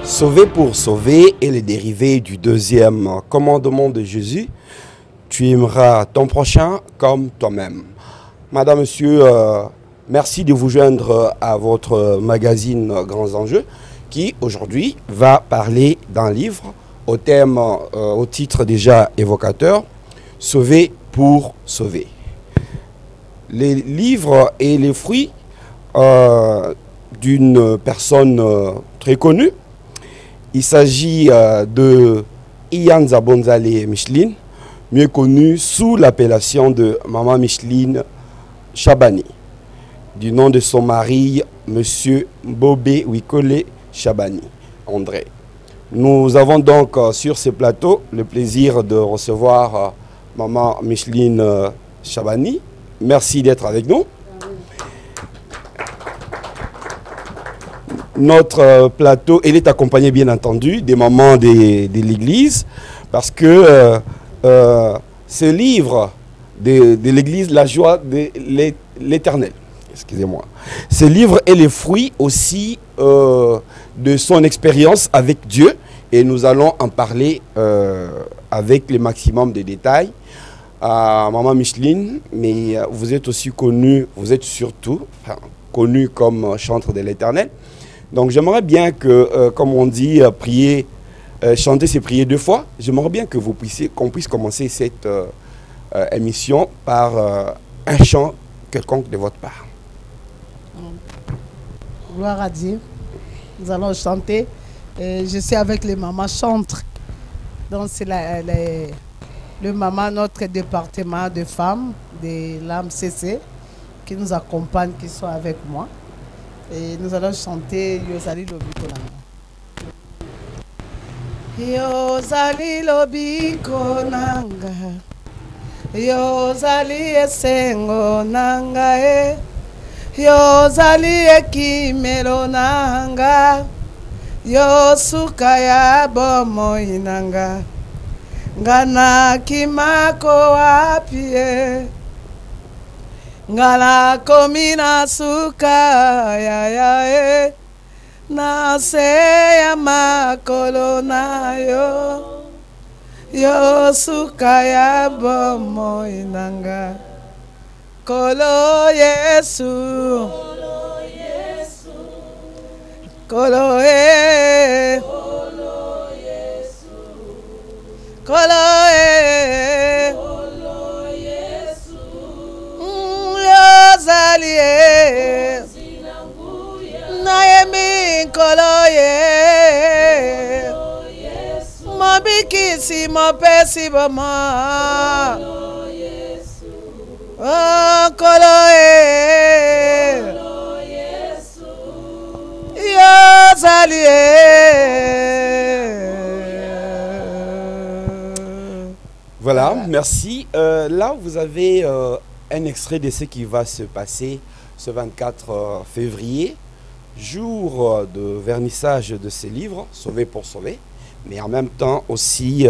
Sauver pour sauver est le dérivé du deuxième commandement de Jésus. Tu aimeras ton prochain comme toi-même. Madame, monsieur, merci de vous joindre à votre magazine Grands Enjeux qui aujourd'hui va parler d'un livre au thème, au titre déjà évocateur, Sauver pour sauver. Les livres et les fruits d'une personne très connue. Il s'agit de Ian Zabonzale Micheline, mieux connu sous l'appellation de Maman Micheline Chabani, du nom de son mari, Monsieur Bobé Wikole Chabani, André. Nous avons donc sur ce plateau le plaisir de recevoir Maman Micheline Chabani. Merci d'être avec nous. Notre plateau, elle est accompagnée bien entendu des mamans de l'église, parce que ce livre de l'église, La joie de l'éternel, excusez-moi, ce livre est le fruit aussi de son expérience avec Dieu, et nous allons en parler avec le maximum de détails. Maman Micheline, mais vous êtes aussi connue, vous êtes surtout connue comme chantre de l'éternel. Donc j'aimerais bien que, comme on dit, prier, chanter c'est prier deux fois. J'aimerais bien que qu'on puisse commencer cette émission par un chant quelconque de votre part. Gloire à Dieu. Nous allons chanter. Je suis avec les mamans chantres. Donc c'est le maman, notre département de femmes de l'AMCC qui nous accompagne, qui sont avec moi. Et nous allons chanter Yozali Lobikonanga. Yozali Lobikonanga, Yozali Esengo Nanga, Yozali Ekimelo Nanga, Yosukaya Bomoinanga, Ngana Kimako Apie. Ngala komina suka ya na se ya makolo na yo suka ya bomo inanga kolo Yesu kolo Zalie Naemi Koloye Mabikisi Mopesi Bama Oh Koloye Yo Zalie. Voilà, merci. Là, vous avez un extrait de ce qui va se passer ce 24 février, jour de vernissage de ces livres, Sauver pour sauver, mais en même temps aussi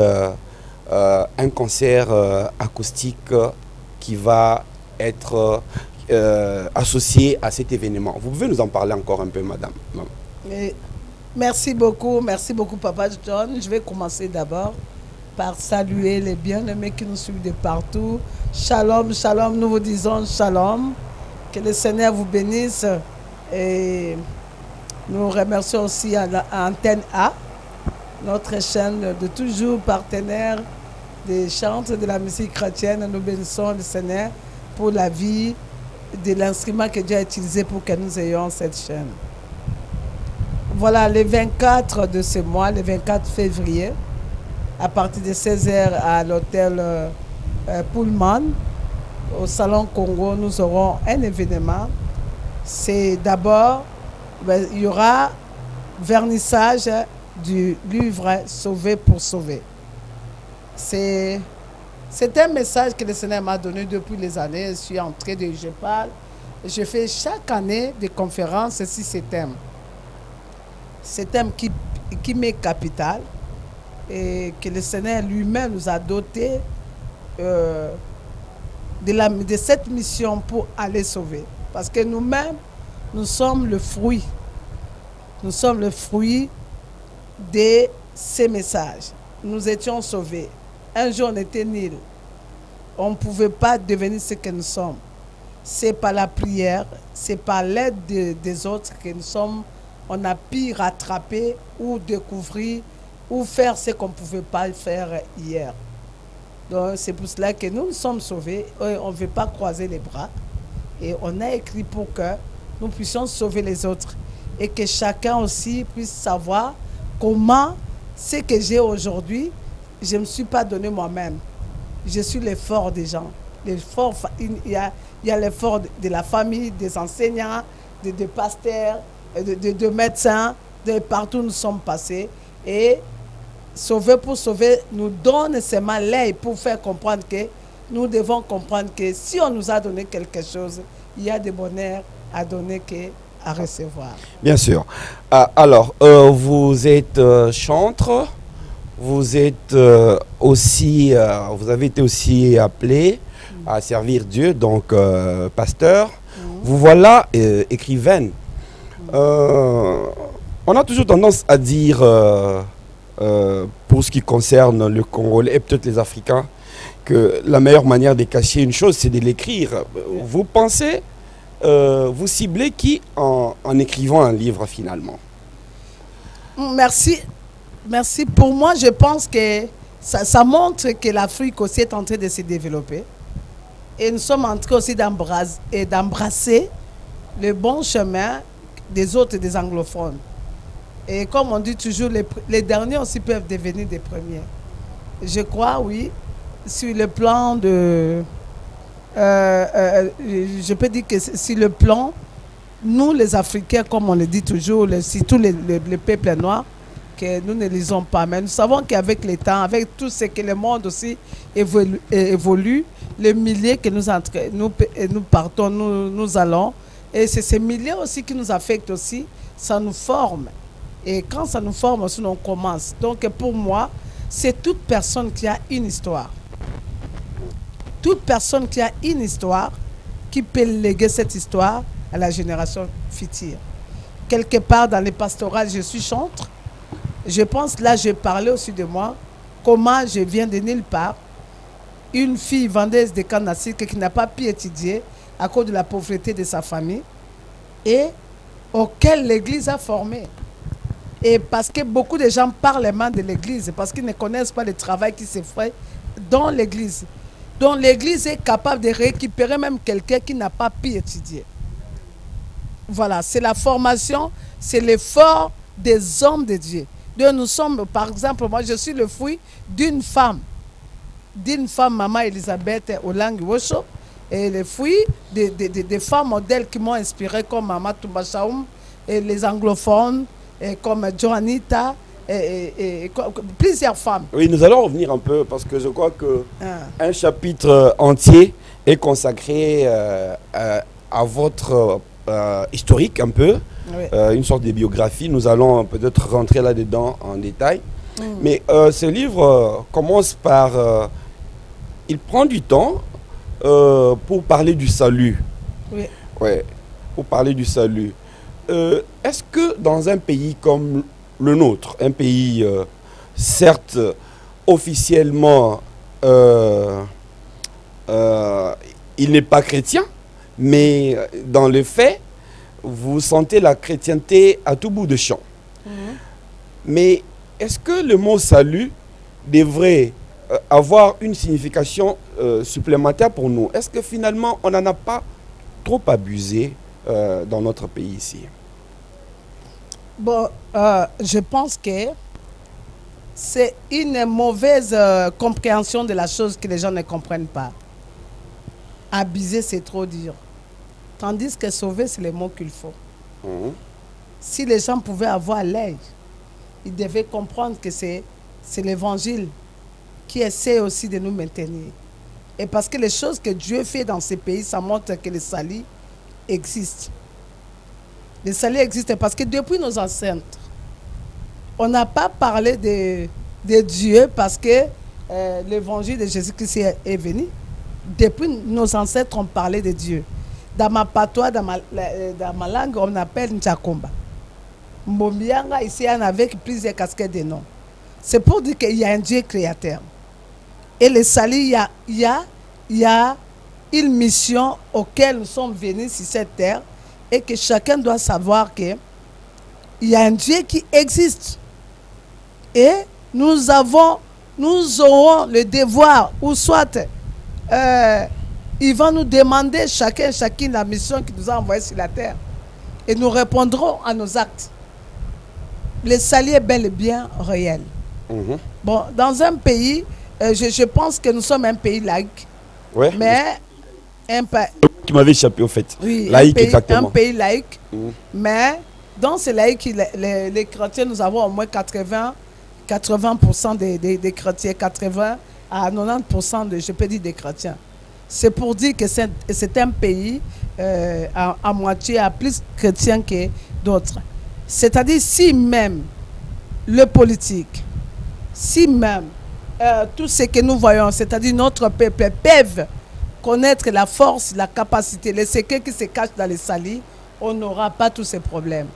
un concert acoustique qui va être associé à cet événement. Vous pouvez nous en parler encore un peu, madame? Merci beaucoup, Papa John. Je vais commencer d'abord par saluer les bien-aimés qui nous suivent de partout. Shalom, shalom, nous vous disons shalom. Que le Seigneur vous bénisse. Et nous remercions aussi à Antenne A, notre chaîne de toujours partenaire des chants de la musique chrétienne. Nous bénissons le Seigneur pour la vie de l'instrument que Dieu a utilisé pour que nous ayons cette chaîne. Voilà, le 24 de ce mois, le 24 février, à partir de 16h à l'hôtel Pullman, au Salon Congo, nous aurons un événement. C'est d'abord, il y aura vernissage du livre Sauver pour sauver. C'est un message que le Seigneur m'a donné depuis les années. Je suis entrée je parle. Je fais chaque année des conférences sur ces thèmes. Ces thèmes qui m'est capital et que le Seigneur lui-même nous a dotés de cette mission pour aller sauver. Parce que nous-mêmes, nous sommes le fruit. Nous sommes le fruit de ces messages. Nous étions sauvés. Un jour, on était nuls. On ne pouvait pas devenir ce que nous sommes. C'est par la prière, c'est par l'aide des autres que nous sommes. On a pu rattraper ou découvrir ou faire ce qu'on ne pouvait pas faire hier. Donc, c'est pour cela que nous sommes sauvés. On ne veut pas croiser les bras. Et on a écrit pour que nous puissions sauver les autres. Et que chacun aussi puisse savoir comment ce que j'ai aujourd'hui, je ne me suis pas donné moi-même. Je suis l'effort des gens. L'effort, il y a l'effort de la famille, des enseignants, des pasteurs, de médecins, de partout où nous sommes passés. Et Sauver pour sauver nous donne seulement l'œil pour faire comprendre que nous devons comprendre que si on nous a donné quelque chose, il y a des bonheurs à donner qu'à recevoir. Bien sûr. Alors, vous êtes chantre, vous êtes aussi, vous avez été aussi appelé à servir Dieu, donc pasteur. Vous voilà écrivaine. On a toujours tendance à dire, pour ce qui concerne le Congolais et peut-être les Africains, que la meilleure manière de cacher une chose, c'est de l'écrire. Vous pensez, vous ciblez qui en écrivant un livre finalement? Merci. Merci. Pour moi, je pense que ça montre que l'Afrique aussi est en train de se développer. Et nous sommes en train aussi d'embrasser le bon chemin des autres, des anglophones. Et comme on dit toujours, les derniers aussi peuvent devenir des premiers. Je crois, oui, sur le plan de... je peux dire que sur le plan, nous les Africains, comme on le dit toujours, surtout les peuples noirs, que nous ne lisons pas. Mais nous savons qu'avec le temps, avec tout ce que le monde aussi évolue, les milliers que nous partons, nous allons, et c'est ces milliers aussi qui nous affectent aussi, ça nous forme. Et quand ça nous forme aussi, on commence. Donc pour moi, c'est toute personne qui a une histoire. Toute personne qui a une histoire, qui peut léguer cette histoire à la génération future. Quelque part dans les pastorales, je suis chantre. Je pense, là, je parlais aussi de moi, comment je viens de nulle part. Une fille vendeuse de canne à sucre qui n'a pas pu étudier à cause de la pauvreté de sa famille et auquel l'Église a formé. Et parce que beaucoup de gens parlent mal de l'Église, parce qu'ils ne connaissent pas le travail qui se fait dans l'Église. Donc l'Église est capable de récupérer même quelqu'un qui n'a pas pu étudier. Voilà, c'est la formation, c'est l'effort des hommes de Dieu. Donc nous sommes, par exemple, moi je suis le fruit d'une femme, Maman Elisabeth Olangi Wosho, et le fruit des femmes modèles qui m'ont inspiré comme Maman Toumba Chaoum, et les anglophones, et comme Johanita, et plusieurs femmes. Oui, nous allons revenir un peu parce que je crois que un chapitre entier est consacré à votre historique un peu, oui. Une sorte de biographie. Nous allons peut-être rentrer là-dedans en détail. Mais ce livre commence par... il prend du temps pour parler du salut. Oui. Ouais, pour parler du salut. Est-ce que dans un pays comme le nôtre, un pays certes officiellement il n'est pas chrétien, mais dans les faits, vous sentez la chrétienté à tout bout de champ. Mais est-ce que le mot salut devrait avoir une signification supplémentaire pour nous? Est-ce que finalement on n'en a pas trop abusé dans notre pays ici? Bon, je pense que c'est une mauvaise compréhension de la chose que les gens ne comprennent pas. Abuser, c'est trop dur. Tandis que sauver, c'est le mot qu'il faut. Si les gens pouvaient avoir l'œil, ils devaient comprendre que c'est l'évangile qui essaie aussi de nous maintenir. Et parce que les choses que Dieu fait dans ces pays, ça montre que le salut existe. Le salut existe parce que depuis nos ancêtres, on n'a pas parlé de Dieu parce que l'évangile de Jésus-Christ est venu. Depuis nos ancêtres, on parlait de Dieu. Dans ma patois, dans ma langue, on appelle Nchakomba. Mbombianga, ici, avec plusieurs casquettes de noms. C'est pour dire qu'il y a un Dieu créateur. Et les salis, il y a une mission auquel nous sommes venus sur cette terre et que chacun doit savoir qu'il y a un Dieu qui existe. Et nous aurons le devoir, ou soit il va nous demander chacune la mission qu'il nous a envoyée sur la terre. Et nous répondrons à nos actes. Le salut est bel et bien réel. Bon, dans un pays, je pense que nous sommes un pays laïque. Ouais. Mais qui m'avait échappé au fait. Oui, laïque, exactement. Un pays laïque. Mais dans ce laïque, les chrétiens, nous avons au moins 80% des chrétiens, 80 à 90% je peux dire des chrétiens. C'est pour dire que c'est un pays à moitié, à plus chrétien que d'autres. C'est-à-dire, si même le politique, si même tout ce que nous voyons, c'est-à-dire notre peuple, peuvent connaître la force, la capacité, les secrets qui se cachent dans les salis, on n'aura pas tous ces problèmes.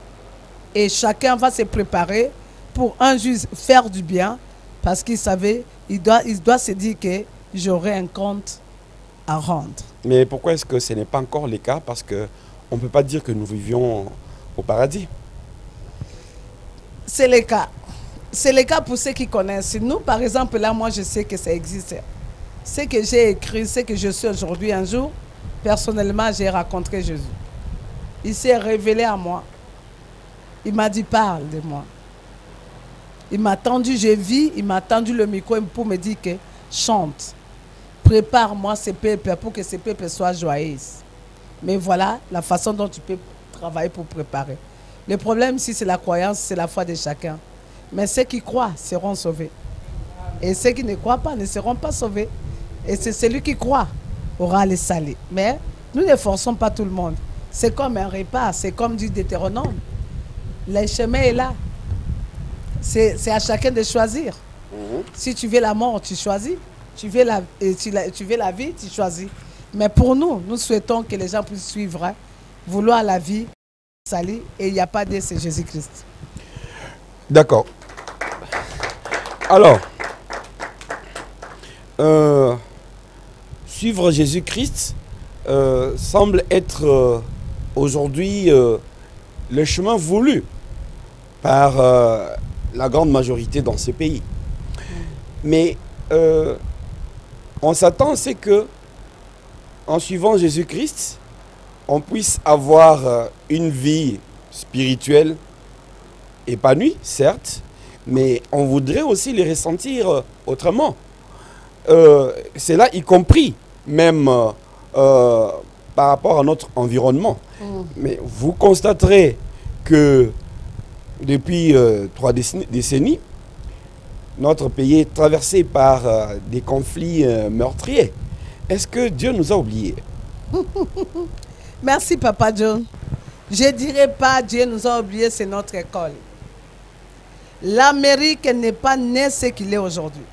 Et chacun va se préparer pour un jour faire du bien, parce qu'il savait, il doit se dire que j'aurai un compte à rendre. Mais pourquoi est-ce que ce n'est pas encore le cas? Parce qu'on ne peut pas dire que nous vivions au paradis. C'est le cas. C'est le cas pour ceux qui connaissent. Nous, par exemple, là, moi, je sais que ça existe. Ce que j'ai écrit, ce que je suis aujourd'hui, un jour, personnellement, j'ai rencontré Jésus. Il s'est révélé à moi. Il m'a dit, parle de moi. Il m'a tendu, je vis, il m'a tendu le micro pour me dire que chante. Prépare-moi ces peuples pour que ces peuples soient joyeux. Mais voilà la façon dont tu peux travailler pour préparer. Le problème, si c'est la croyance, c'est la foi de chacun. Mais ceux qui croient seront sauvés. Et ceux qui ne croient pas ne seront pas sauvés. Et c'est celui qui croit aura les salis. Mais nous ne forçons pas tout le monde. C'est comme un repas, c'est comme dit Deutéronome. Le chemin est là. C'est à chacun de choisir. Si tu veux la mort, tu choisis. Tu veux la vie, tu choisis. Mais pour nous, nous souhaitons que les gens puissent suivre, vouloir la vie, salut, et il n'y a pas de c'est Jésus-Christ. D'accord. Alors, suivre Jésus-Christ semble être aujourd'hui le chemin voulu par la grande majorité dans ces pays. Mais on s'attend, c'est que en suivant Jésus-Christ, on puisse avoir une vie spirituelle épanouie, certes, mais on voudrait aussi les ressentir autrement. C'est là y compris même par rapport à notre environnement. Mais vous constaterez que depuis 3 décennies, notre pays est traversé par des conflits meurtriers. Est-ce que Dieu nous a oubliés? Merci, Papa John. Je ne dirais pas Dieu nous a oubliés, c'est notre école. L'Amérique n'est pas née ce qu'il est aujourd'hui.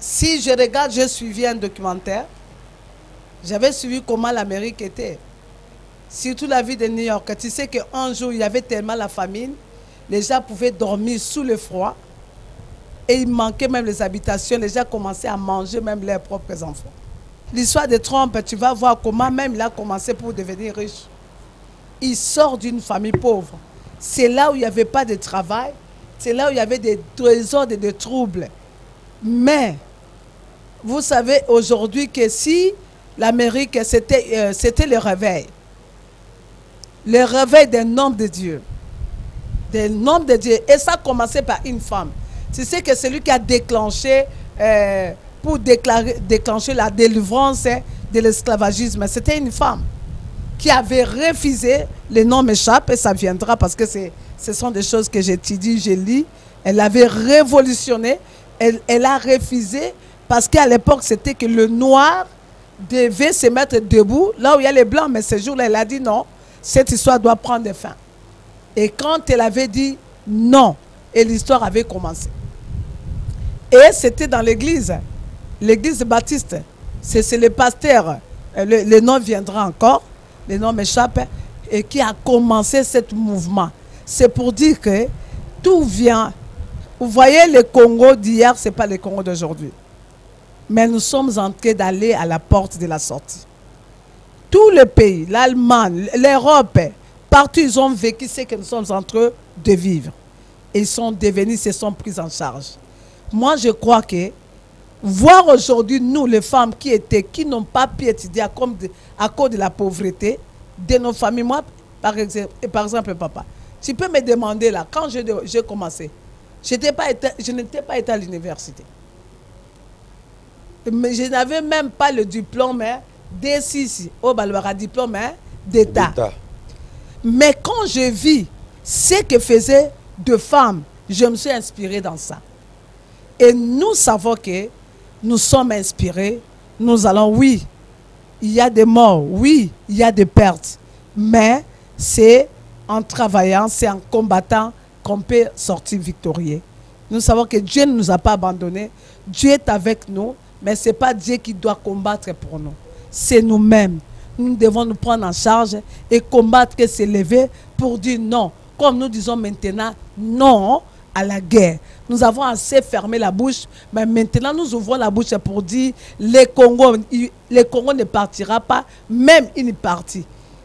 Si je regarde, j'ai suivi un documentaire. J'avais suivi comment l'Amérique était. Surtout la ville de New York. Tu sais qu'un jour, il y avait tellement la famine. Les gens pouvaient dormir sous le froid. Et il manquait même les habitations. Les gens commençaient à manger même leurs propres enfants. L'histoire de Trump, tu vas voir comment même il a commencé pour devenir riche. Il sort d'une famille pauvre. C'est là où il n'y avait pas de travail. C'est là où il y avait des trésors et des troubles. Mais, vous savez aujourd'hui que si l'Amérique, c'était le réveil. Le réveil d'un homme de Dieu. D'un homme de Dieu. Et ça a commencé par une femme. Tu sais que c'est lui qui a déclenché, pour déclencher la délivrance de l'esclavagisme. C'était une femme qui avait refusé, le nom m'échappe et ça viendra parce que ce sont des choses que j'étudie, je lis. Elle avait révolutionné, elle a refusé parce qu'à l'époque c'était que le noir devait se mettre debout là où il y a les blancs, mais ce jour-là elle a dit non, cette histoire doit prendre fin. Et quand elle avait dit non, et l'histoire avait commencé. Et c'était dans l'église baptiste. C'est le pasteur. Le nom viendra encore. Le nom m'échappe. et qui a commencé ce mouvement. C'est pour dire que tout vient. Vous voyez, le Congo d'hier, ce n'est pas le Congo d'aujourd'hui. Mais nous sommes en train d'aller à la porte de la sortie. Tous les pays, l'Allemagne, l'Europe, partout ils ont vécu ce que nous sommes en train de vivre. Ils sont devenus, se sont pris en charge. Moi, je crois que voir aujourd'hui, nous, les femmes qui n'ont pas pu étudier à cause de la pauvreté de nos familles, moi, par exemple, papa, tu peux me demander là, quand j'ai commencé, je n'étais pas été à l'université. Mais je n'avais même pas le diplôme D6, au Balbara, diplôme d'État. Mais quand je vis ce que faisaient deux femmes, je me suis inspirée dans ça. Et nous savons que nous sommes inspirés. Nous allons, oui, il y a des morts, oui, il y a des pertes. Mais c'est en travaillant, c'est en combattant qu'on peut sortir victorieux. Nous savons que Dieu ne nous a pas abandonnés. Dieu est avec nous, mais ce n'est pas Dieu qui doit combattre pour nous. C'est nous-mêmes. Nous devons nous prendre en charge et combattre et s'élever pour dire non. Comme nous disons maintenant, non à la guerre. Nous avons assez fermé la bouche, mais maintenant nous ouvrons la bouche pour dire le Congo ne partira pas, même il est parti.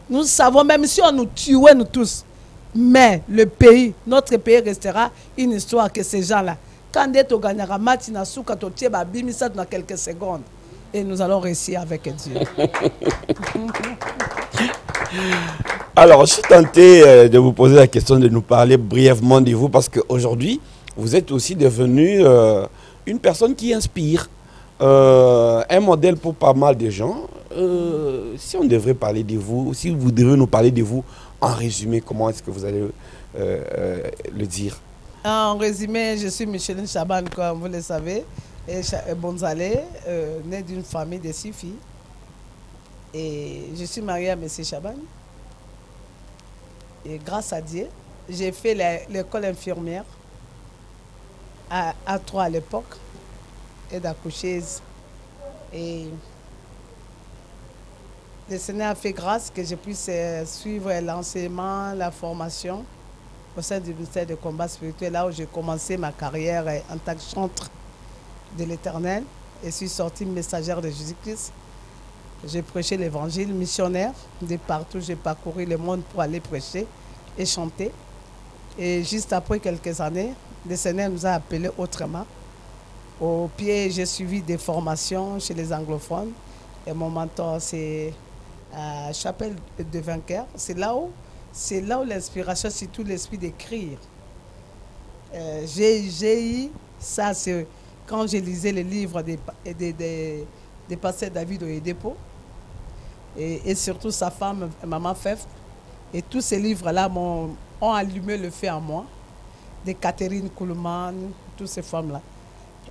Nous savons, même si on nous tuait, nous tous, mais le pays, notre pays restera une histoire que ces gens-là, quand on gagnera match, dans quelques secondes, et nous allons réussir avec Dieu. Alors, je suis tenté de vous poser la question de nous parler brièvement de vous, parce qu'aujourd'hui, vous êtes aussi devenu une personne qui inspire, un modèle pour pas mal de gens. Si on devrait parler de vous, si vous devez nous parler de vous, en résumé, comment est-ce que vous allez le dire? En résumé, je suis Micheline Chaban, comme vous le savez, et Bonzalé, née d'une famille de 6 filles. Et je suis mariée à M. Chaban. Et grâce à Dieu, j'ai fait l'école infirmière à 3 à l'époque, et d'accoucheuse. Et le Seigneur a fait grâce que je puisse suivre l'enseignement, la formation au sein du ministère de combat spirituel, là où j'ai commencé ma carrière en tant que chantre de l'Éternel et suis sortie messagère de Jésus-Christ. J'ai prêché l'évangile missionnaire. De partout, j'ai parcouru le monde pour aller prêcher et chanter. Et juste après quelques années, le Seigneur nous a appelés autrement. Au pied, j'ai suivi des formations chez les anglophones. Et mon mentor, c'est à Chapelle de Vainqueur. C'est là où l'inspiration, c'est tout l'esprit d'écrire. J'ai eu ça, c'est quand je lisais les livres des pasteurs David Oyedepo et surtout sa femme, Maman Fef. Et tous ces livres-là ont allumé le feu en moi, de Catherine Kuhlman, toutes ces femmes-là.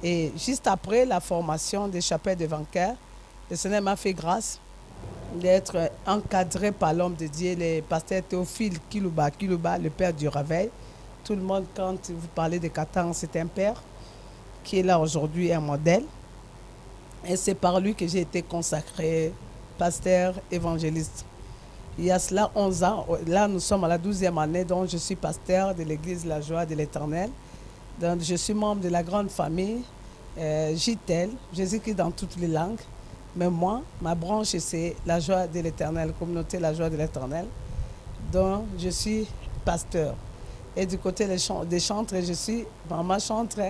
Et juste après la formation des Chapelles de Vainqueur, le Seigneur m'a fait grâce d'être encadré par l'homme de Dieu, le pasteur Théophile Kilouba, le père du réveil. Tout le monde, quand vous parlez de Katan, c'est un père qui est là aujourd'hui, un modèle. Et c'est par lui que j'ai été consacré pasteur évangéliste. Il y a cela 11 ans, là nous sommes à la 12e année, donc je suis pasteur de l'église La Joie de l'Éternel. Donc je suis membre de la grande famille JTEL, Jésus-Christ dans toutes les langues. Mais moi, ma branche, c'est La Joie de l'Éternel, communauté La Joie de l'Éternel. Donc je suis pasteur. Et du côté des chantres, je suis maman chantre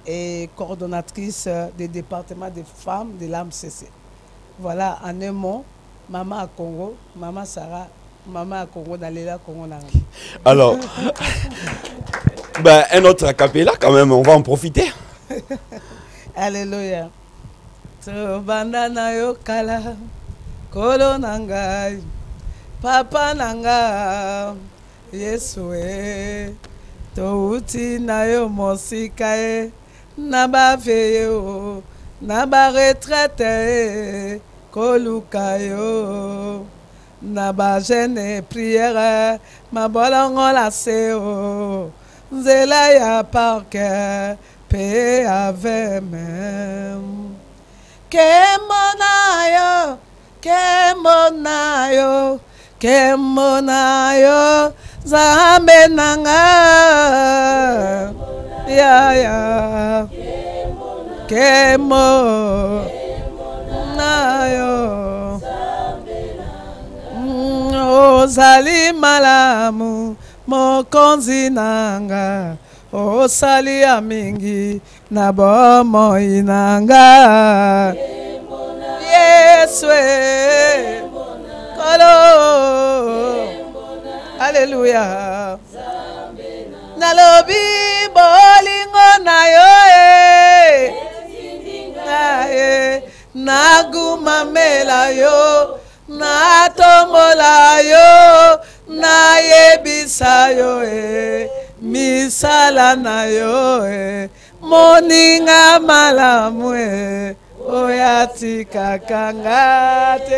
et coordonnatrice des départements des femmes de l'AMCC. Voilà, en un mot, maman à Congo, maman Sarah, maman à Congo, Dalela, Congo. Alors, un autre acapella quand même, on va en profiter. Alléluia. Banda na yo kala, kolo nangai, papa nanga, Yesue, touti na yo mosika na ba veyo, na ba retraite, koluka yo, na ba jeune prière, ma bolongo la seo, nzela ya parke, pe ave même. Kemonayo, Kembo na yo Zambe nanga ya ya Kembo na yo Ozali malamu mokonzi nanga Osali ya mingi na bomoi nanga Yeswe Kolo Alléluia Nalobi bolingo na yo Nagumamela yo Natombola yo Nayebisa yo Misala na yo Moninga malamu Oyatika kangate.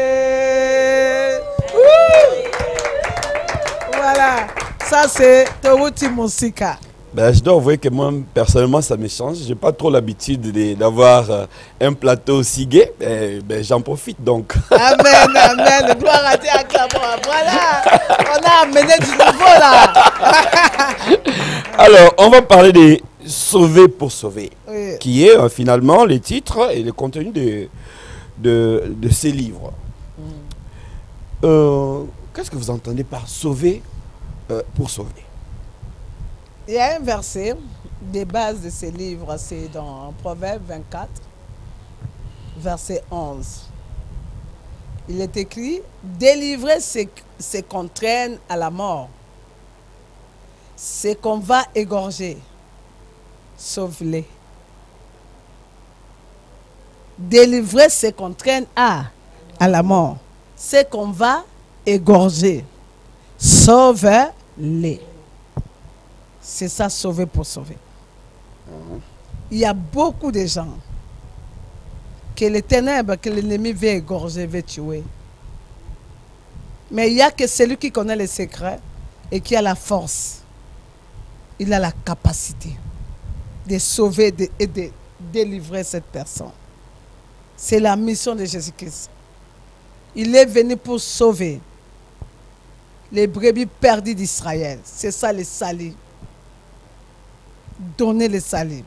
Voilà, ça c'est Toruti Moussika. Ben, je dois avouer que moi, personnellement, ça me change. Je n'ai pas trop l'habitude d'avoir un plateau aussi gai. Ben, j'en profite donc. Amen, amen. Gloire à Dieu, acclamons. Voilà, on a amené du nouveau là. Alors, on va parler de Sauver pour sauver, Oui. qui est finalement le titre et le contenu de ces livres. Qu'est-ce que vous entendez par sauver pour sauver? Il y a un verset des bases de ces livres, c'est dans Proverbe 24, verset 11. Il est écrit, délivrer c'est qu'on traîne à la mort, c'est qu'on va égorger, sauve-les. Délivrer c'est qu'on traîne à la mort, c'est qu'on va égorger, sauve-les. C'est ça, sauver pour sauver. Il y a beaucoup de gens que les ténèbres, que l'ennemi veut égorger, veut tuer. Mais il n'y a que celui qui connaît les secrets et qui a la force. Il a la capacité de sauver et de délivrer cette personne. C'est la mission de Jésus-Christ. Il est venu pour sauver les brebis perdues d'Israël. C'est ça le salut. Donner le salut,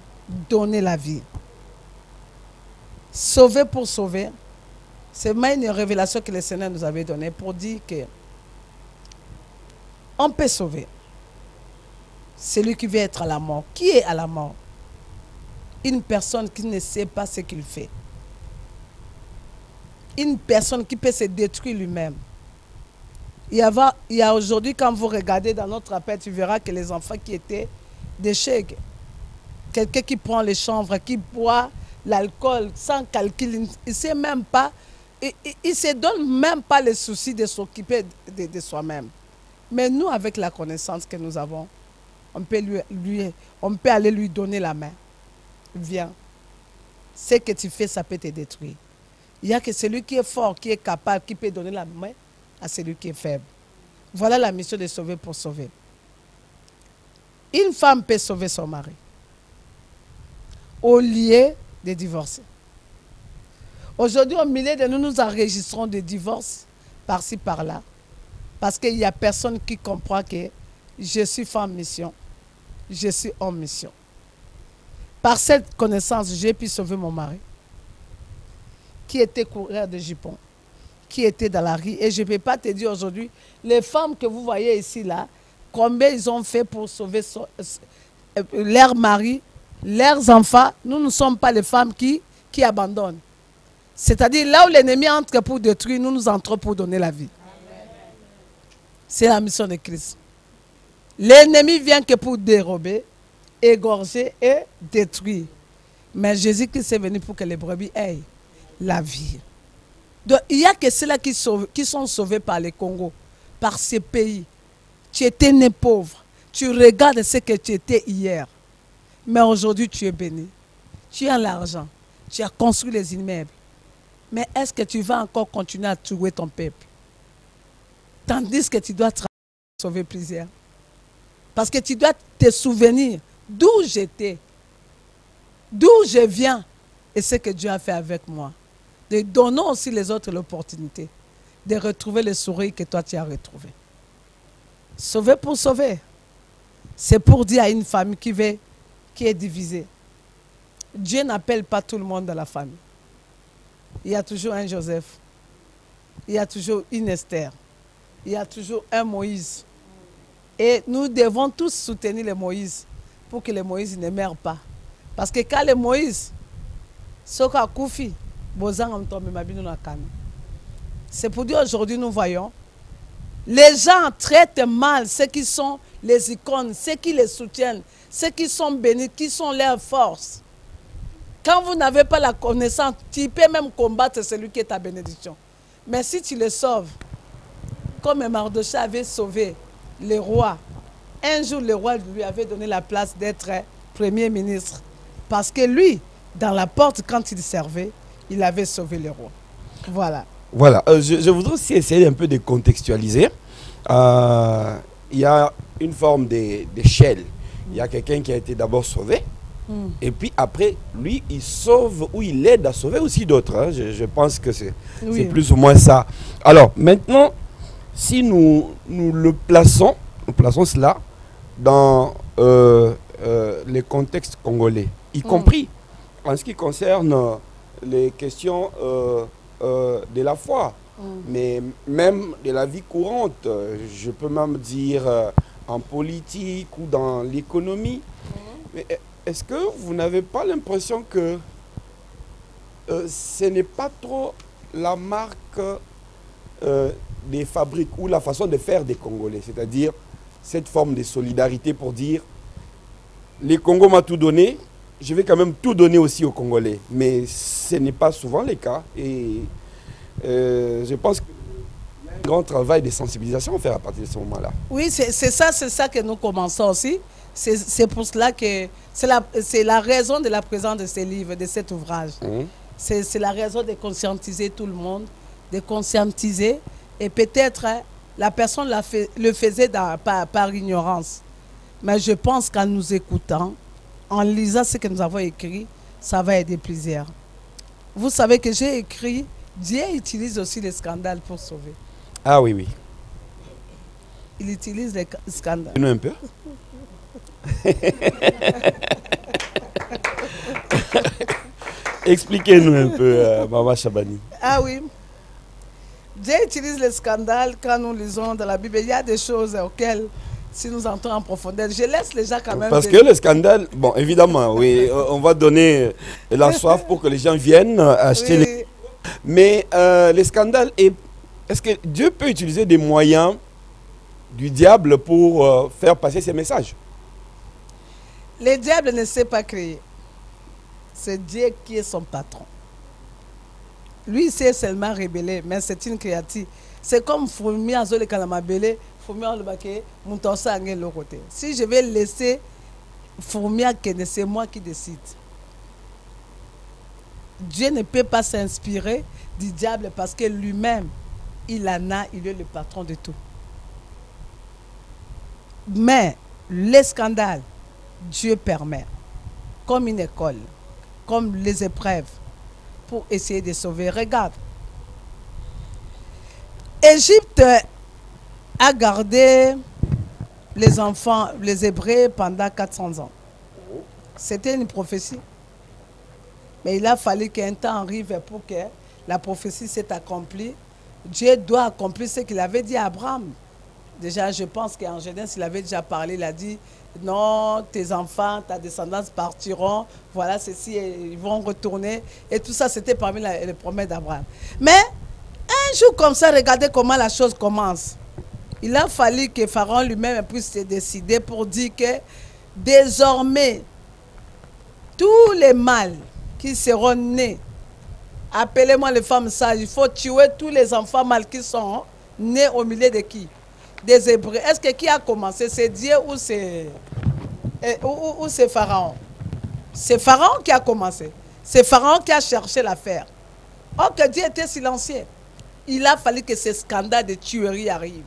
donner la vie. Sauver pour sauver, c'est même une révélation que le Seigneur nous avait donnée pour dire que on peut sauver celui qui veut être à la mort. Qui est à la mort? Une personne qui ne sait pas ce qu'il fait. Une personne qui peut se détruire lui-même. Il y a aujourd'hui, quand vous regardez dans notre appel, tu verras que les enfants qui étaient des chèques, quelqu'un qui prend les chanvres, qui boit l'alcool sans calcul, il ne sait même pas, il se donne même pas le souci de s'occuper de soi-même. Mais nous, avec la connaissance que nous avons, on peut aller lui donner la main. Viens. Ce que tu fais, ça peut te détruire. Il n'y a que celui qui est fort, qui est capable, qui peut donner la main à celui qui est faible. Voilà la mission de sauver pour sauver. Une femme peut sauver son mari au lieu de divorcer. Aujourd'hui, au milieu de nous, nous enregistrons des divorces par-ci, par-là. Parce qu'il n'y a personne qui comprend que je suis femme mission, je suis homme mission. Par cette connaissance, j'ai pu sauver mon mari, qui était coureur de jupons, qui était dans la rue. Et je ne peux pas te dire aujourd'hui, les femmes que vous voyez ici, là, combien ils ont fait pour sauver leur mari, leurs enfants. Nous ne sommes pas les femmes qui abandonnent. C'est-à-dire, là où l'ennemi entre pour détruire, nous entrons pour donner la vie. C'est la mission de Christ. L'ennemi vient que pour dérober, égorger et détruire. Mais Jésus-Christ est venu pour que les brebis aient la vie. Donc, il n'y a que ceux-là qui sont sauvés par le Congo, par ces pays. Tu étais né pauvre. Tu regardes ce que tu étais hier. Mais aujourd'hui, tu es béni. Tu as l'argent. Tu as construit les immeubles. Mais est-ce que tu vas encore continuer à tuer ton peuple? Tandis que tu dois sauver plusieurs. Parce que tu dois te souvenir d'où j'étais, d'où je viens et ce que Dieu a fait avec moi. Et donnons aussi les autres l'opportunité. de retrouver le sourire que toi tu as retrouvé. Sauver pour sauver. C'est pour dire à une famille qui est divisée. Dieu n'appelle pas tout le monde dans la famille. Il y a toujours un Joseph. Il y a toujours une Esther. Il y a toujours un Moïse. Et nous devons tous soutenir les Moïse pour que les Moïse ne meurent pas. Parce que quand les Moïse, c'est pour dire aujourd'hui nous voyons, les gens traitent mal ceux qui sont les icônes, ceux qui les soutiennent, ceux qui sont bénis, qui sont leurs forces. Quand vous n'avez pas la connaissance, tu peux même combattre celui qui est ta bénédiction. Mais si tu le sauves, comme Mardochée avait sauvé le roi, un jour le roi lui avait donné la place d'être premier ministre. Parce que lui, dans la porte, quand il servait, il avait sauvé le roi. Voilà. Voilà, je voudrais aussi essayer un peu de contextualiser. Il y a une forme d'échelle. Il y a quelqu'un qui a été d'abord sauvé. Et puis après, lui, il sauve ou il aide à sauver aussi d'autres. Hein. Je pense que c'est plus ou moins ça. Alors, maintenant, si nous plaçons cela dans les contextes congolais, y compris en ce qui concerne les questions de la foi, mais même de la vie courante, je peux même dire en politique ou dans l'économie. Mais est-ce que vous n'avez pas l'impression que ce n'est pas trop la marque des fabriques ou la façon de faire des Congolais, c'est-à-dire cette forme de solidarité pour dire les Congo m'a tout donné, je vais quand même tout donner aussi aux Congolais. Mais ce n'est pas souvent le cas. Et je pense qu'il y a un grand travail de sensibilisation à faire à partir de ce moment-là. Oui, c'est ça que nous commençons aussi. C'est pour cela que c'est la raison de la présence de ces livres, de cet ouvrage. C'est la raison de conscientiser tout le monde, de conscientiser. Et peut-être la personne le faisait par ignorance. Mais je pense qu'en nous écoutant, en lisant ce que nous avons écrit, ça va aider plusieurs. Vous savez que j'ai écrit, Dieu utilise aussi les scandales pour sauver. Ah oui, oui. Il utilise les scandales. Un peu. Expliquez-nous un peu, Maman Chabani. Ah oui. Dieu utilise les scandales quand nous lisons dans la Bible. Il y a des choses auxquelles, si nous entrons en profondeur, je laisse les gens quand même... Parce que le scandale, bon, évidemment, oui, on va donner la soif pour que les gens viennent acheter les... Mais les scandales, est-ce que Dieu peut utiliser des moyens du diable pour faire passer ses messages? Le diable ne sait pas créer. C'est Dieu qui est son patron. Lui, il s'est seulement rébellé, mais c'est une créature. C'est comme Fourmi à Zole Kalamabele, Fourmi à Lubake, Moutonsa Angé l'autre côté. Si je vais laisser Fourmi à Kene, c'est moi qui décide. Dieu ne peut pas s'inspirer du diable parce que lui-même, il est le patron de tout. Mais les scandales, Dieu permet, comme une école, comme les épreuves, pour essayer de sauver. Regarde, Égypte a gardé les enfants, les Hébreux pendant 400 ans. C'était une prophétie. Mais il a fallu qu'un temps arrive pour que la prophétie s'est accomplie. Dieu doit accomplir ce qu'il avait dit à Abraham. Déjà, je pense qu'en Genèse, il avait déjà parlé, il a dit, non, tes enfants, ta descendance partiront, voilà, ceci, ils vont retourner. Et tout ça, c'était parmi les promesses d'Abraham. Mais, un jour comme ça, regardez comment la chose commence. Il a fallu que Pharaon lui-même puisse se décider pour dire que, désormais, tous les mâles qui seront nés, appelez-moi les femmes sages, il faut tuer tous les enfants mâles qui sont nés au milieu de qui? Des Hébreux. Est-ce que qui a commencé? C'est Dieu ou c'est Pharaon? C'est Pharaon qui a commencé. C'est Pharaon qui a cherché l'affaire. Or que Dieu était silencieux. Il a fallu que ce scandale de tuerie arrive.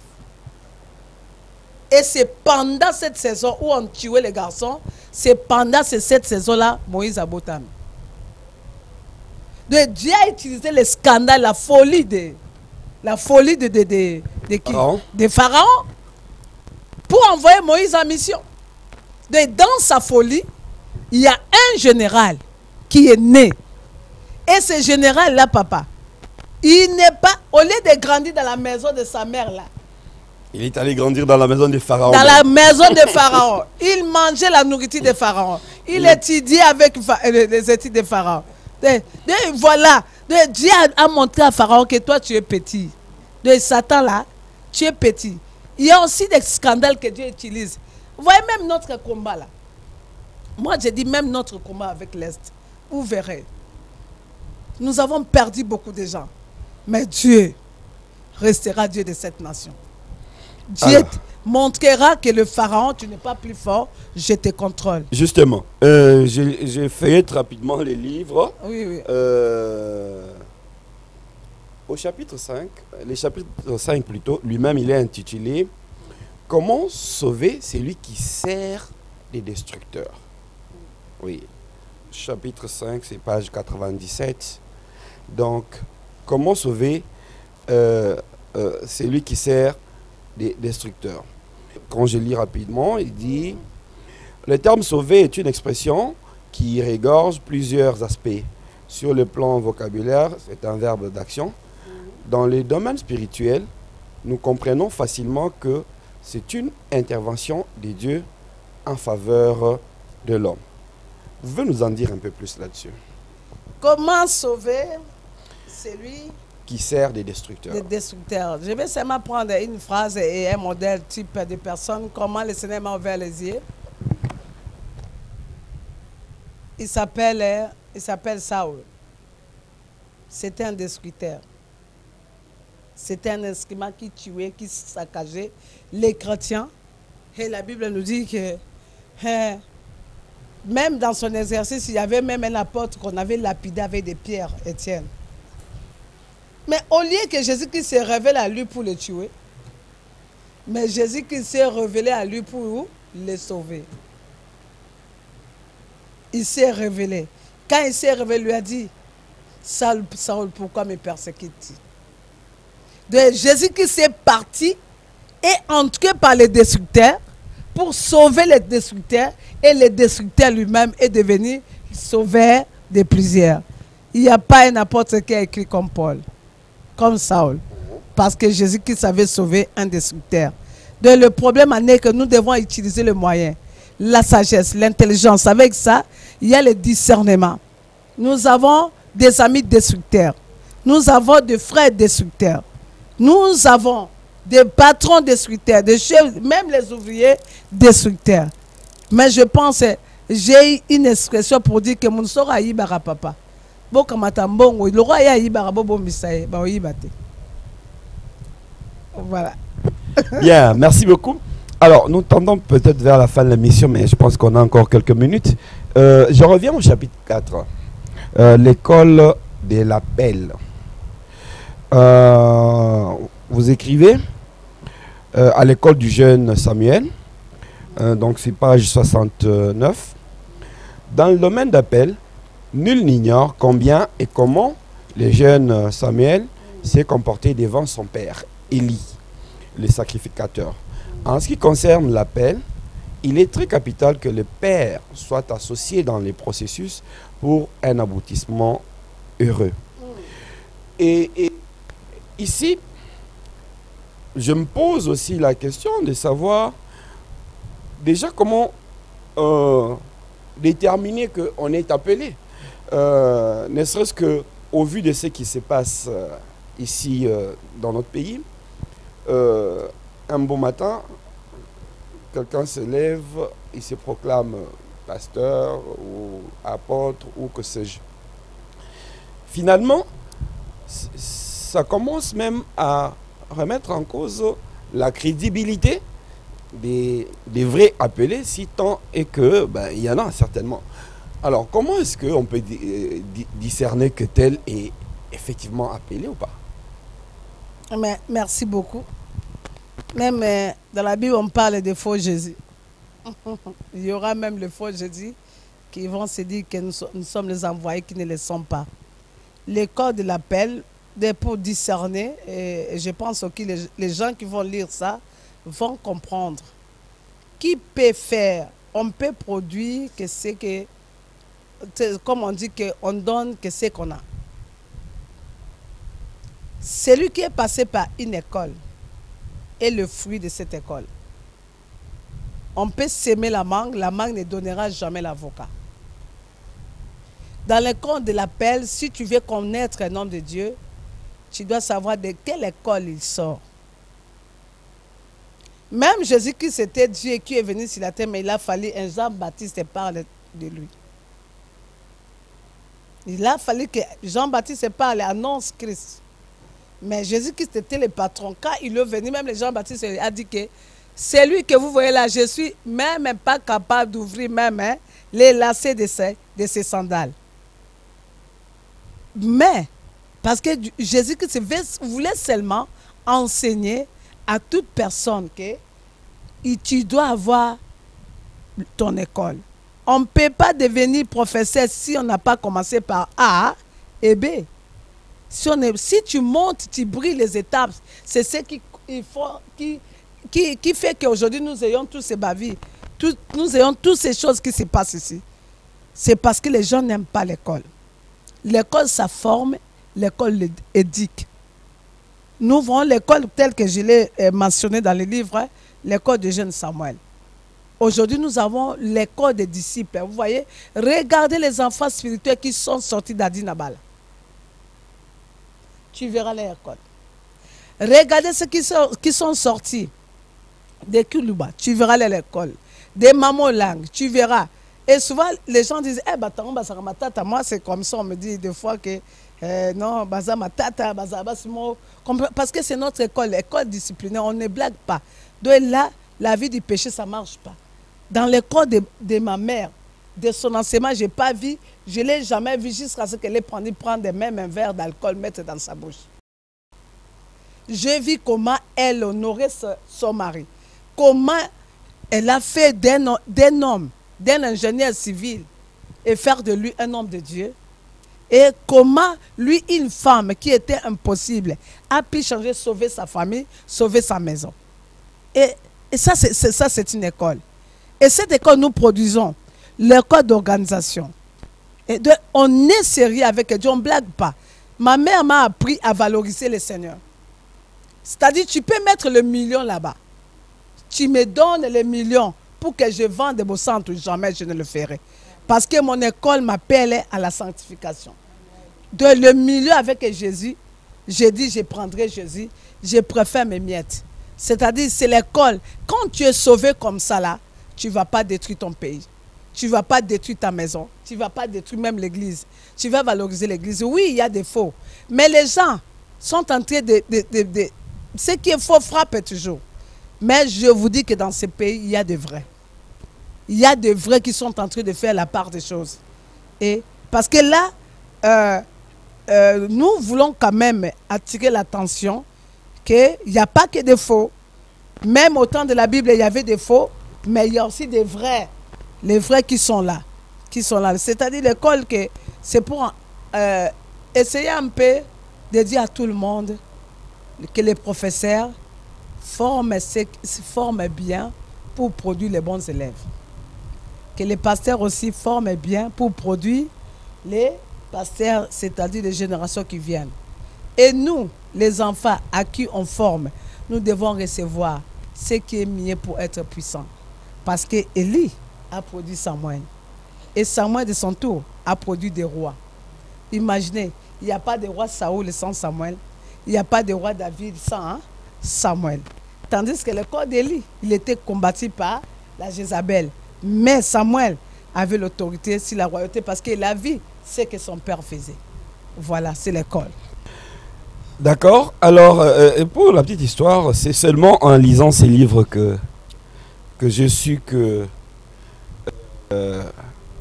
Et c'est pendant cette saison où on tuait les garçons, c'est pendant cette saison-là, Moïse a botamé. Donc Dieu a utilisé le scandale, la folie de la folie de qui? Pharaon. De Pharaon, pour envoyer Moïse en mission. Dans sa folie, il y a un général qui est né. Et ce général-là, papa, il n'est pas, au lieu de grandir dans la maison de sa mère, là, Il est allé grandir dans la maison de Pharaon. dans la maison de Pharaon. Il mangeait la nourriture de Pharaon. Il étudiait avec les études de Pharaon. Voilà. Dieu a montré à Pharaon que toi, tu es petit. Satan, là, tu es petit. Il y a aussi des scandales que Dieu utilise. Vous voyez même notre combat, là. Moi, j'ai dit même notre combat avec l'Est. Vous verrez. Nous avons perdu beaucoup de gens. Mais Dieu restera Dieu de cette nation. Dieu montrera que le Pharaon, tu n'es pas plus fort, je te contrôle. Justement, j'ai feuillette rapidement les livres. Oui, oui. Au chapitre 5, le chapitre 5 plutôt, lui-même il est intitulé « Comment sauver celui qui sert les destructeurs ?» Oui, chapitre 5, c'est page 97. Donc, comment sauver celui qui sert des destructeurs? Quand je lis rapidement, il dit « Le terme sauver est une expression qui regorge plusieurs aspects. Sur le plan vocabulaire, c'est un verbe d'action. Dans les domaines spirituels, nous comprenons facilement que c'est une intervention de Dieu en faveur de l'homme. » Vous pouvez nous en dire un peu plus là-dessus? Comment sauver celui qui sert des destructeurs? Des destructeurs. Je vais seulement prendre une phrase et un modèle type de personne. Comment le Seigneur m'a ouvert les yeux. Il s'appelle Saül. C'était un destructeur. C'était un instrument qui tuait, qui saccageait les chrétiens. Et la Bible nous dit que même dans son exercice, il y avait même un apôtre qu'on avait lapidé avec des pierres, Étienne. Mais au lieu que Jésus-Christ se révèle à lui pour le tuer, mais Jésus-Christ s'est révélé à lui pour le sauver. Il s'est révélé. Quand il s'est révélé, il lui a dit, Saül, Saül, pourquoi me persécutes-tu? Jésus-Christ est parti et entré par les destructeurs pour sauver les destructeurs, et le destructeur lui-même est devenu sauveur de plusieurs. Il n'y a pas un apôtre qui a écrit comme Paul, comme Saül, parce que Jésus-Christ savait sauver un destructeur. Donc le problème est que nous devons utiliser le moyen, la sagesse, l'intelligence. Avec ça, il y a le discernement. Nous avons des amis destructeurs, nous avons des frères destructeurs, nous avons des patrons destructeurs, des chefs, même les ouvriers destructeurs. Mais je pense, j'ai une expression pour dire que mon sort a yibara papa. Bon comme atambongo, le roi a yibara bobo misaye, ba yibate. Voilà. Bien, merci beaucoup. Alors, nous tendons peut-être vers la fin de l'émission, mais je pense qu'on a encore quelques minutes. Je reviens au chapitre 4. L'école de l'appel. Vous écrivez à l'école du jeune Samuel, donc c'est page 69. Dans le domaine d'appel, nul n'ignore combien et comment le jeune Samuel s'est comporté devant son père, Élie, le sacrificateur. En ce qui concerne l'appel, il est très capital que le père soit associé dans les processus pour un aboutissement heureux. Et ici, je me pose aussi la question de savoir déjà comment déterminer qu'on est appelé. Ne serait-ce qu'au vu de ce qui se passe ici dans notre pays, un bon matin, quelqu'un se lève, il se proclame pasteur ou apôtre ou que sais-je. Finalement, ça commence même à remettre en cause la crédibilité des vrais appelés, si tant est que il y en a certainement. Alors, comment est-ce qu'on peut discerner que tel est effectivement appelé ou pas? Mais, merci beaucoup. Même dans la Bible, on parle de faux Jésus. Il y aura même les faux Jésus qui vont se dire que nous sommes les envoyés qui ne le sont pas. L'école de l'appel, pour discerner. Et je pense que les gens qui vont lire ça vont comprendre. Qui peut faire? On peut produire que c'est que, comme on dit, qu'on donne que c'est qu'on a. Celui qui est passé par une école est le fruit de cette école. On peut s'aimer la mangue ne donnera jamais l'avocat. Dans le compte de l'appel, si tu veux connaître un homme de Dieu, tu dois savoir de quelle école il sort. Même Jésus-Christ, c'était Dieu qui est venu sur la terre, mais il a fallu un Jean-Baptiste parle de lui. Il a fallu que Jean-Baptiste parle, annonce Christ. Mais Jésus-Christ était le patron. Quand il est venu, même Jean-Baptiste a dit que c'est lui que vous voyez là, je suis même pas capable d'ouvrir même les lacets de ses sandales. Mais, parce que Jésus-Christ voulait seulement enseigner à toute personne que tu dois avoir ton école. On ne peut pas devenir professeur si on n'a pas commencé par A et B. Si tu montes, tu brilles les étapes, c'est ce qui fait qu'aujourd'hui nous ayons tous ces bavis, nous ayons toutes ces choses qui se passent ici. C'est parce que les gens n'aiment pas l'école. L'école, ça forme, l'école éduque. Nous voyons l'école telle que je l'ai mentionné dans le livre, l'école de jeune Samuel. Aujourd'hui, nous avons l'école des disciples. Vous voyez, regardez les enfants spirituels qui sont sortis d'Adinabala. Tu verras l'école. Regardez ceux qui sont sortis de Kuluba. Tu verras l'école. Des mamans langues. Tu verras. Et souvent, les gens disent, moi, c'est comme ça. On me dit des fois que non, parce que c'est notre école, l'école disciplinaire. On ne blague pas. Donc là, la vie du péché, ça ne marche pas. Dans l'école de ma mère, de son enseignement, je n'ai pas vu, je ne l'ai jamais vu jusqu'à ce qu'elle ait pris même un verre d'alcool, mettre dans sa bouche. J'ai vu comment elle honorait son mari. Comment elle a fait d'un homme, d'un ingénieur civil, et faire de lui un homme de Dieu. Et comment lui, une femme qui était impossible, a pu changer, sauver sa famille, sauver sa maison. Et ça, c'est une école. Et cette école, nous produisons l'école d'organisation. Et on est sérieux avec Dieu, on ne blague pas. Ma mère m'a appris à valoriser le Seigneur. C'est-à-dire, tu peux mettre le million là-bas. Tu me donnes les millions pour que je vende de mon centre, jamais je ne le ferai. Parce que mon école m'appelle à la sanctification. De le milieu avec Jésus, j'ai dit, je prendrai Jésus, je préfère mes miettes. C'est-à-dire, c'est l'école. Quand tu es sauvé comme ça là, tu ne vas pas détruire ton pays. Tu ne vas pas détruire ta maison. Tu ne vas pas détruire même l'église. Tu vas valoriser l'église. Oui, il y a des faux. Mais les gens sont en train de ce qui est faux frappe toujours. Mais je vous dis que dans ce pays, il y a des vrais. Il y a des vrais qui sont en train de faire la part des choses. Et parce que là, nous voulons quand même attirer l'attention qu'il n'y a pas que des faux. Même au temps de la Bible, il y avait des faux, mais il y a aussi des vrais. Les vrais qui sont là. C'est-à-dire l'école, c'est pour essayer un peu de dire à tout le monde que les professeurs forment bien pour produire les bons élèves. Que les pasteurs aussi forment bien pour produire les pasteurs, c'est-à-dire les générations qui viennent. Et nous, les enfants à qui on forme, nous devons recevoir ce qui est mieux pour être puissants. Parce que Élie a produit Samuel. Et Samuel, de son tour, a produit des rois. Imaginez, il n'y a pas de roi Saoul sans Samuel. Il n'y a pas de roi David sans Samuel. Tandis que le corps d'Élie, il était combattu par la Jézabel. Mais Samuel avait l'autorité sur la royauté parce qu'il a vu ce que son père faisait. Voilà, c'est l'école. D'accord. Alors, pour la petite histoire, c'est seulement en lisant ces livres que j'ai su que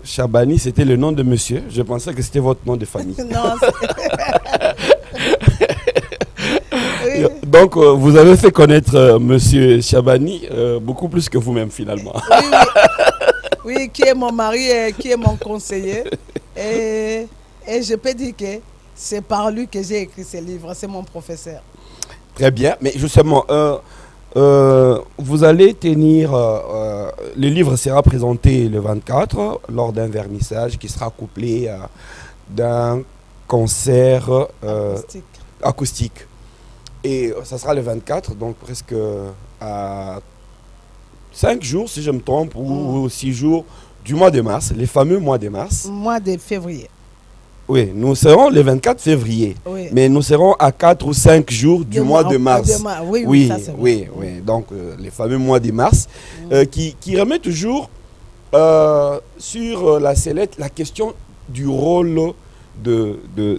Chabani, c'était le nom de monsieur. Je pensais que c'était votre nom de famille. Non, oui. Donc, vous avez fait connaître monsieur Chabani beaucoup plus que vous-même, finalement. Oui, qui est mon mari et qui est mon conseiller. Et je peux dire que c'est par lui que j'ai écrit ce livre. C'est mon professeur. Très bien. Mais justement, vous allez tenir... le livre sera présenté le 24 lors d'un vernissage qui sera couplé d'un concert acoustique. Et ça sera le 24, donc presque à 5 jours, si je me trompe, ou 6 jours du mois de mars, les fameux mois de mars. Mois de février. Oui, nous serons le 24 février, Oui. mais nous serons à 4 ou 5 jours du mois de mars. Oui, Oui, ça, c'est oui, oui. Donc, les fameux mois de mars, qui remet toujours sur la sellette la question du rôle de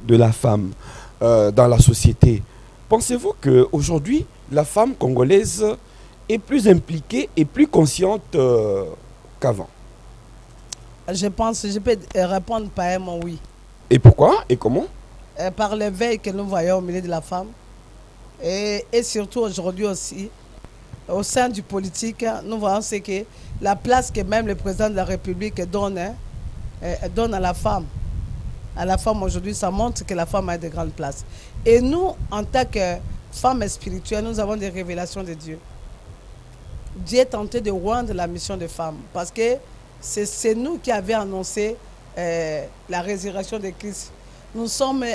la femme dans la société. Pensez-vous qu'aujourd'hui, la femme congolaise est plus impliquée et plus consciente qu'avant? Je pense, je peux répondre par un mot oui. Et pourquoi et comment? Par l'éveil que nous voyons au milieu de la femme. Et surtout aujourd'hui aussi, au sein du politique, nous voyons ce que la place que même le président de la République donne à la femme. À la femme aujourd'hui, ça montre que la femme a de grandes places. Et nous, en tant que femmes spirituelles, nous avons des révélations de Dieu. Dieu est tenté de rendre la mission de femme. Parce que c'est nous qui avions annoncé la résurrection de Christ. Nous sommes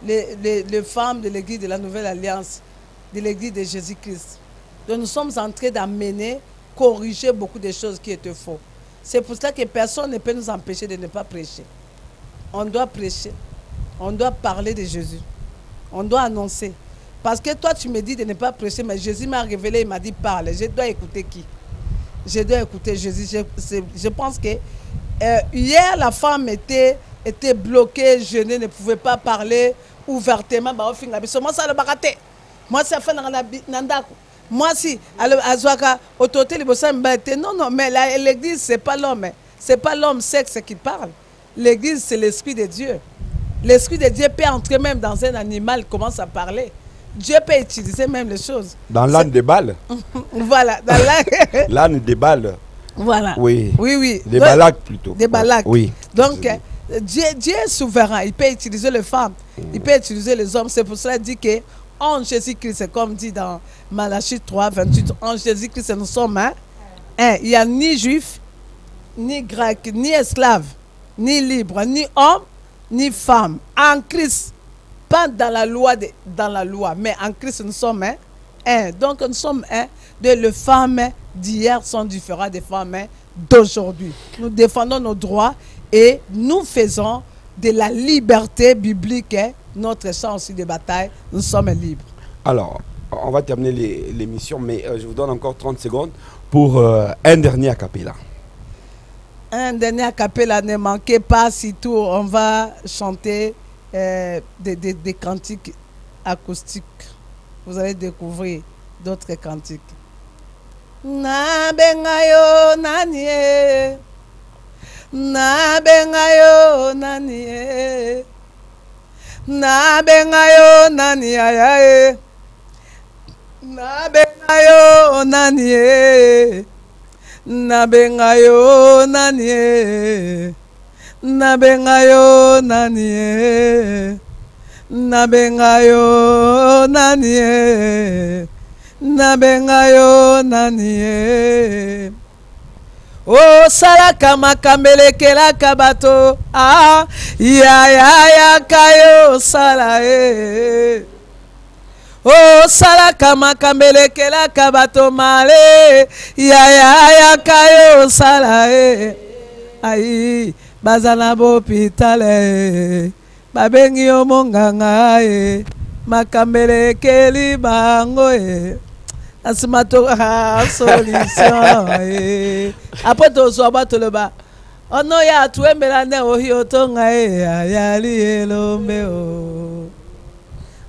les femmes de l'église de la Nouvelle Alliance, de l'église de Jésus-Christ. Donc nous sommes en train d'amener, corriger beaucoup de choses qui étaient fausses. C'est pour ça que personne ne peut nous empêcher de ne pas prêcher. On doit prêcher. On doit parler de Jésus. On doit annoncer. Parce que toi, tu me dis de ne pas prêcher, mais Jésus m'a révélé, il m'a dit parle. Je dois écouter qui? Je dois écouter Jésus. Je pense que hier, la femme était bloquée, jeûnée, ne pouvait pas parler ouvertement. Moi, ça le baraté. Moi, ça fait Nandako. Moi, si, Azwaka, autorité, non, mais l'église, c'est pas l'homme. C'est pas l'homme sexe qui parle. L'église, c'est l'esprit de Dieu. L'esprit de Dieu peut entrer même dans un animal, commence à parler. Dieu peut utiliser même les choses. Dans l'âne des balles. Voilà, dans l'âne des balles. Voilà. Oui. Oui, oui. Des balacs plutôt. Des balacs. Oui. Donc, Dieu est souverain. Il peut utiliser les femmes. Il peut utiliser les hommes. C'est pour cela qu'il dit que en Jésus-Christ, c'est comme dit dans Malachie 3, 28, en Jésus-Christ, nous sommes un. Il n'y a ni juif, ni grec, ni esclave, ni libre, ni homme, ni femme. En Christ, pas dans la loi, mais en Christ, nous sommes un. Donc, nous sommes un. Les femmes d'hier sont différentes des femmes d'aujourd'hui. Nous défendons nos droits et nous faisons de la liberté biblique notre champ aussi de bataille. Nous sommes libres. Alors, on va terminer l'émission, mais je vous donne encore 30 secondes pour un dernier a cappella. Un dernier a cappella, ne manquez pas, surtout on va chanter des cantiques acoustiques. Vous allez découvrir d'autres cantiques. Na bengayo nanie, na bengayo nanie, na bengayo nanie, na bengayo nanie, na bengayo nanie, na bengayo nanie, na bengayo nanie. Nabengayo nanie o salaka makambele kela kabato ya kayo sala o salaka makambele kela kabato male ya kayo sala ai bazana bopitale babengi yo monganga makambele keli bango asimato solution après to so bato le ba ono ya tuembela ne ohi otonga ya lielombe o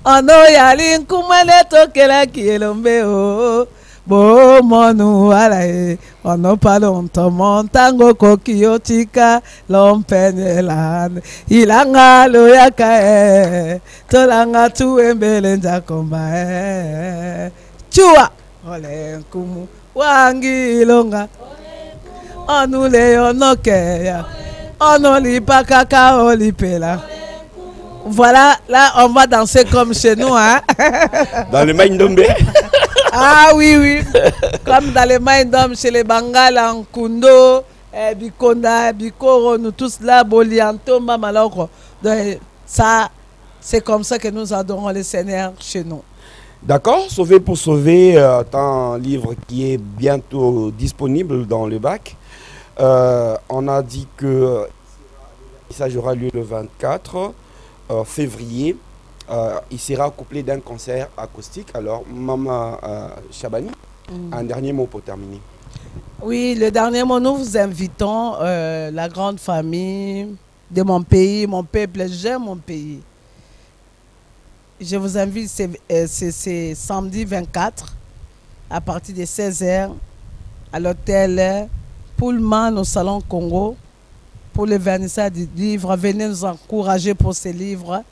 ono ya linkumane tokela kielombe o bo monu ala ono palon to montango kokiotika lompenela ilanga lo yaka tolanga tuembele njakomba chua ole nkumu wangilonga onule onokeya onoli pakaka olipela Voilà, là, on va danser comme chez nous, hein. Dans le Maïndombe. Ah oui, oui. Comme dans les Maïndom, chez les Bangala, en Kundo, Bikonda, Bikoro, nous tous là, Bolianto, Mamaloko. Donc, ça, c'est comme ça que nous adorons le Seigneur chez nous. D'accord, Sauver pour sauver, un livre qui est bientôt disponible dans le bac. On a dit que ça aura lieu le 24 février. Il sera couplé d'un concert acoustique. Alors, Maman Chabani, un dernier mot pour terminer. Oui, le dernier mot, nous vous invitons, la grande famille de mon pays, mon peuple, j'aime mon pays. Je vous invite, c'est samedi 24, à partir de 16h, à l'hôtel Pullman au Salon Congo, pour le vernissage du livre. Venez nous encourager pour ce livre,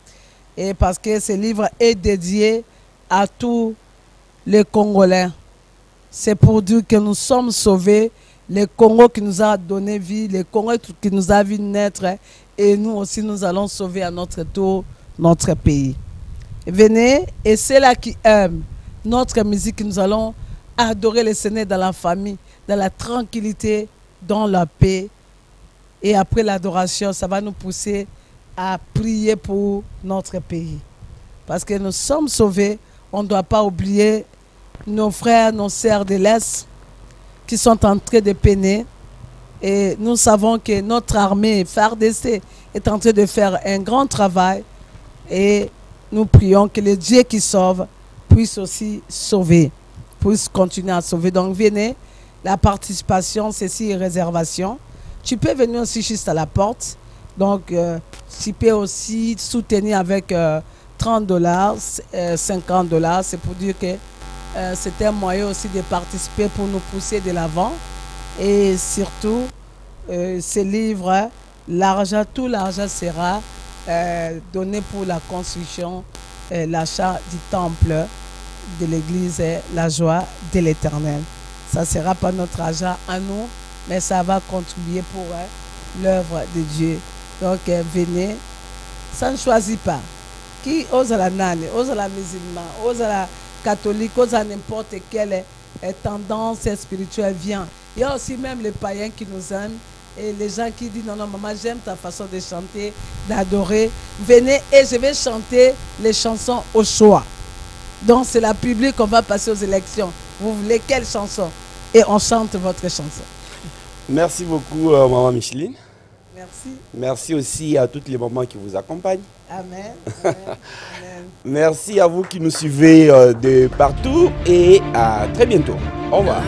et parce que ce livre est dédié à tous les Congolais. C'est pour dire que nous sommes sauvés, le Congo qui nous a donné vie, le Congo qui nous a vu naître, et nous aussi nous allons sauver à notre tour notre pays. Venez, et c'est là qui aime notre musique, nous allons adorer le Seigneur dans la famille, dans la tranquillité, dans la paix. Et après l'adoration, ça va nous pousser à prier pour notre pays. Parce que nous sommes sauvés, on ne doit pas oublier nos frères, nos sœurs de l'Est qui sont en train de peiner. Et nous savons que notre armée FARDC est en train de faire un grand travail. Et nous prions que le Dieu qui sauve puisse aussi sauver, puisse continuer à sauver. Donc venez, la participation, c'est si réservation. Tu peux venir aussi juste à la porte. Donc tu peux aussi soutenir avec $30, $50. C'est pour dire que c'est un moyen aussi de participer pour nous pousser de l'avant. Et surtout, ce livre, l'argent, tout l'argent sera donné pour la construction, l'achat du temple de l'église, la joie de l'Éternel. Ça ne sera pas notre argent à nous, mais ça va contribuer pour l'œuvre de Dieu. Donc venez, ça ne choisit pas. Qui ose la nane, ose la musulman, ose la catholique, ose n'importe quelle tendance spirituelle vient. Il y a aussi même les païens qui nous aiment. Et les gens qui disent non, non, maman, j'aime ta façon de chanter, d'adorer. Venez et je vais chanter les chansons au choix. Donc c'est la publique qu'on va passer aux élections. Vous voulez quelle chanson? Et on chante votre chanson. Merci beaucoup, Maman Micheline. Merci. Merci aussi à toutes les mamans qui vous accompagnent. Amen. Amen. Amen. Merci à vous qui nous suivez de partout et à très bientôt. Au revoir.